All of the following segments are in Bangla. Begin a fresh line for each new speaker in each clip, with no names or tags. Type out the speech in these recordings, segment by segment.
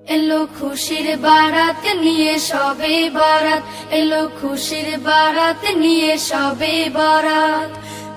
এলো খুশির বারাত নিয়ে সবে বরাত, এলো খুশির বারাত নিয়ে সবে বরাত।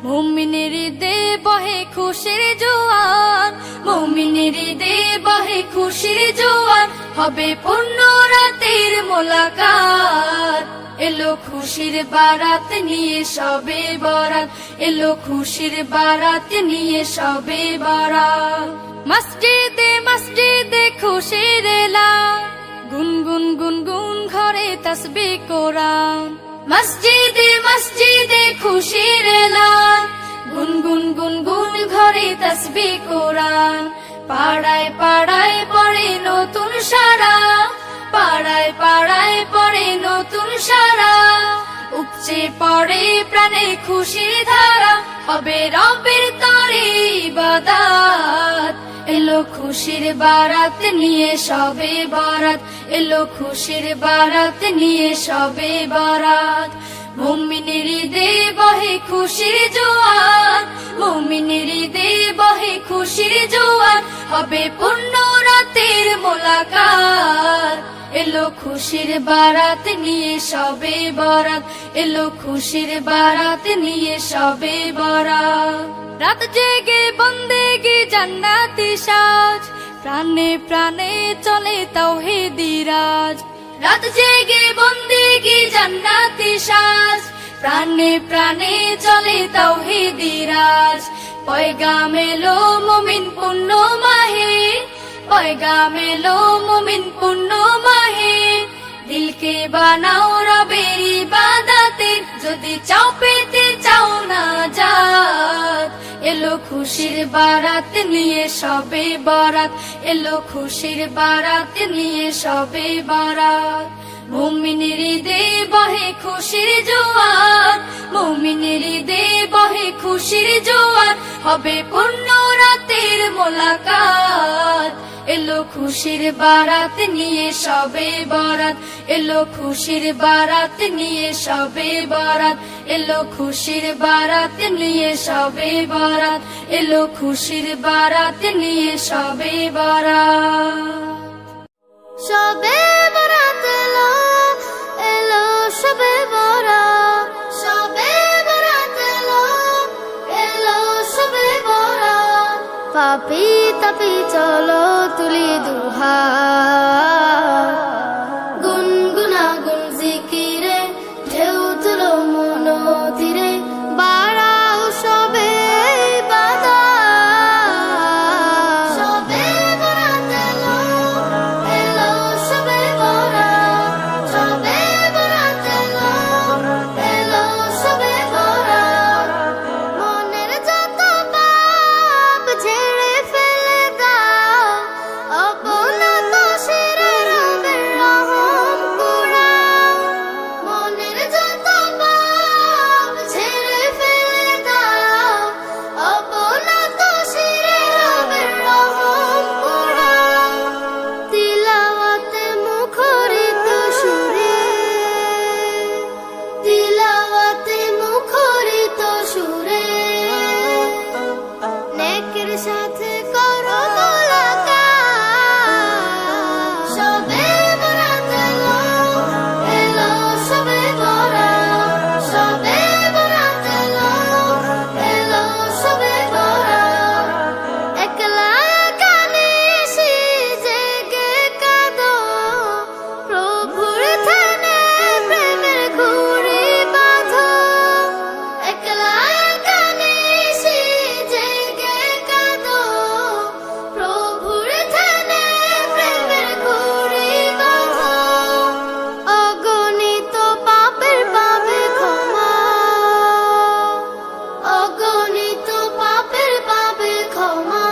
মুমিনের হৃদে বহে খুশির জোয়ার, মুমিনের হৃদে বহে খুশির জোয়ার, হবে পূর্ণ রাতের মোলাকাত। এলো খুশির বারাত নিয়ে সবে বরাত, এলো খুশির বারাত নিয়ে সবে বরাত। মসজিদে মসজিদে খুশির এলান, গুনগুন গুনগুন ঘরে তাসবিহ কোরআন। মসজিদে মসজিদে খুশির এলান, গুনগুন গুনগুন ঘরে তাসবিহ কোরআন। পাড়ায় পাড়ায় পড়ে নতুন সারা, পাড়ায় পাড়ায় পড়ে নতুন সারা। উপচে পড়ে প্রাণে খুশির ধারা, হবে রবের তরে ইবাদত। এলো খুশির বারাত নিয়ে সবে বরাত, এলো খুশির বারাত নিয়ে সবে বরাত। মুমিনের হৃদে বহে খুশির জোয়ার, মুমিনের হৃদে বহে খুশির জোয়ার, হবে পূর্ণ রাতের মোলাকাত। এলো খুশির বারাত নিয়ে সবে বরাত, এলো খুশির বারাত নিয়ে সবে বরাত। রাত জেগে বন্দেগি জান্নাতি সাজ, প্রাণে প্রাণে চলে তাওহীদি রাজ। রাত জেগে বন্দেগি জান্নাতি সাজ, প্রাণে প্রাণে চলে তাওহীদি রাজ। পয়গাম এলো মুমিন পূর্ণ মাহে, পয়গাম এলো মুমিন পূর্ণ মাহে। দিলকে বানাও রবের ইবাদতে, যদি চাও পেতে চাও না জাত। এলো খুশির বারাত নিয়ে সবে বরাত, এলো খুশির বারাত নিয়ে সবে বরাত। মুমিনের হৃদে বহে খুশির জোয়ার, মুমিনের হৃদে বহে খুশির জোয়ার, হবে পূর্ণ রাতের মোলাকাত। এলো খুশির বারাত নিয়ে সবে বরাত, এলো খুশির বারাত নিয়ে সবে বরাত, এলো খুশির বারাত নিয়ে সবে বরাত, এলো খুশির বারাত নিয়ে সবে বরাত।
সবে বরাত এলো, এলো সবে বরাত, সবে বরাত এলো, এলো সবে বরাত। পাপি তাপি চলো তুলি দুহাত, গুনগুনা গুন জিকিরে ঢেউ তুলো মনতিরে, বাড়াও সবে ইবাদত। সবে বরাত এলো, এলো সবে বরাত, সবে বরাত এলো, এলো সবে বরাত। মনের যত পাপ ঝেড়ে ফেলে দাও, অবনত শিরে রবের রহম কুড়াও। মনের যত পাপ ঝেড়ে ফেলে দাও, অবনত শিরে রবের রহম কুড়াও। তিলাওয়াতে মুখরিত সুরে, তিলাওয়াতে মুখরিত সুরে, নেকের সাথে করো মোলাকাত। সবে বরাত এলো, এলো সবে বরাত, সবে বরাত এলো, এলো সবে বরাত। একলা একা নিশি জেগে কাঁদো, প্রভুর ধ্যানে প্রেমের ঘুড়ি বাঁধো। একলা একা নিশি জেগে কাঁদো, প্রভুর ধ্যানে প্রেমের ঘুড়ি বাঁধো। অগণিত পাপের পাবে ক্ষমা, অগণিত পাপের পাবে ক্ষমা।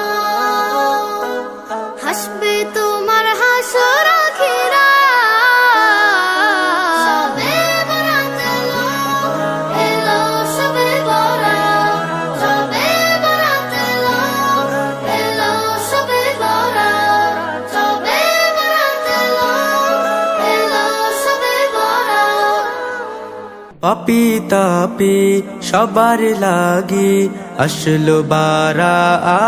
হাসবে তোমার হাসর আখিরাত। সবে বরাত এলো, এলো সবে বরাত, সবে বরাত এলো, এলো সবে বরাত, সবে বরাত এলো, এলো সবে বরাত।
পাপি তাপি সবার লাগি আসলো বারাত,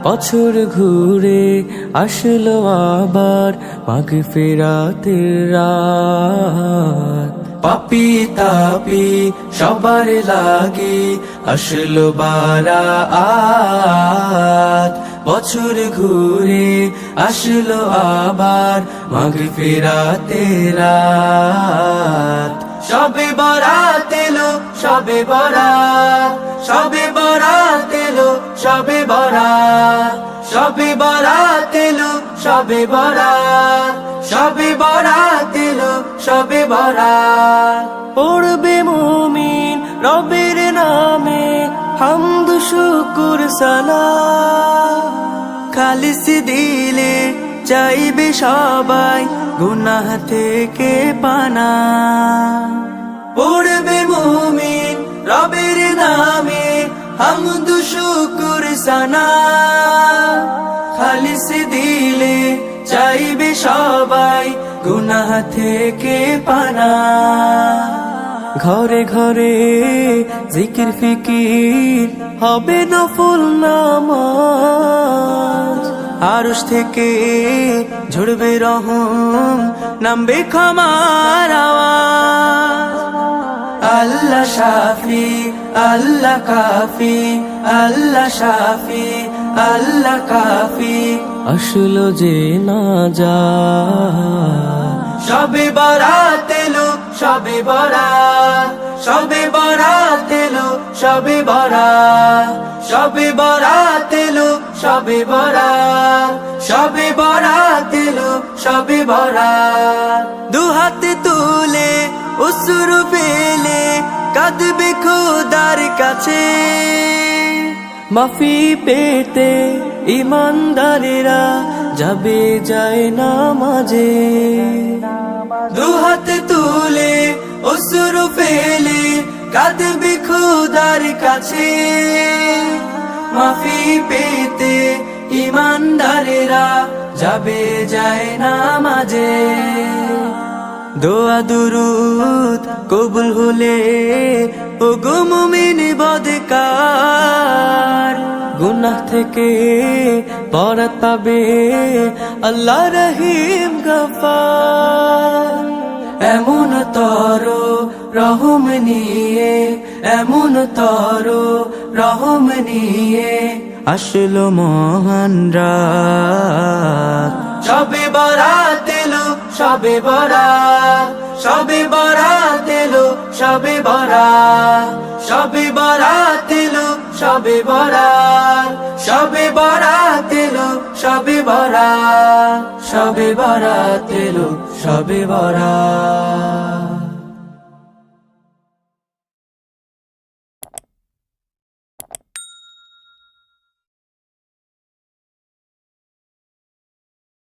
বছর ঘুরে আসলো আবার মাগফিরাতের রাত পাপি তাপি সবার লাগি আসলো বারাত বছর ঘুরে আসলো আবার মাগফিরাতের রাত সবে বরাত এলো সবে বরাত সবে বরাত এলো সবে বরাত সবে বরাত এলো সবে বরাত সবে বরাত এলো সবে বরাত পড়বে মুমিন রবের নামে হামদ শুকুর সালাত খালিস দিলে চাইবে সবাই গুনাহ থেকে পানা পড়বে মুমিন রবের নামে হামদ শুকুর সানা খালিস দিলে চাইবে সবাই গুনাহ থেকে পানা ঘরে ঘরে জিকির ফিকির হবে নফল নামাজ আরশ থেকে ঝরবে রহম নামবে ক্ষমার আওয়াজ আল্লাহ শাফি আল্লাহ কাফি আল্লাহ শাফি আল্লাহ কাফি আসলো যে না যা সবে বরাত এলো সবে বরাত সবে বরাত এলো সবে বরাত সবে বরাত এলো সবে বরাত সবে বরাত এলো সবে বরাত দু হাতে তুলে অশ্রু ফেলে কাঁদবে খোদার কাছে মাফি পেতে ইমানদারেরা যাবে যায় নামাজে দু হাতে তুলে অশ্রু ফেলে কাঁদবে খোদার কাছে মাফি পেতে ইমানদারেরা যাবে যায় নামাজে দোয়া দুরুদ কবুল হলে ও গো মুমিন বদকার গুনাহ থেকে বরাত পাবে আল্লাহ রহিম গফার এমন তর রহম নিয়ে এমন তর রহম নিয়ে আসলো মহান রাত সবে বরাত এলো সবে বরাত সবে বরাত এলো সবে বরাত সবে বরাত এলো সবে বরাত সবে বরাত এলো সবে বরাত সবে বরাত এলো সবে বরাত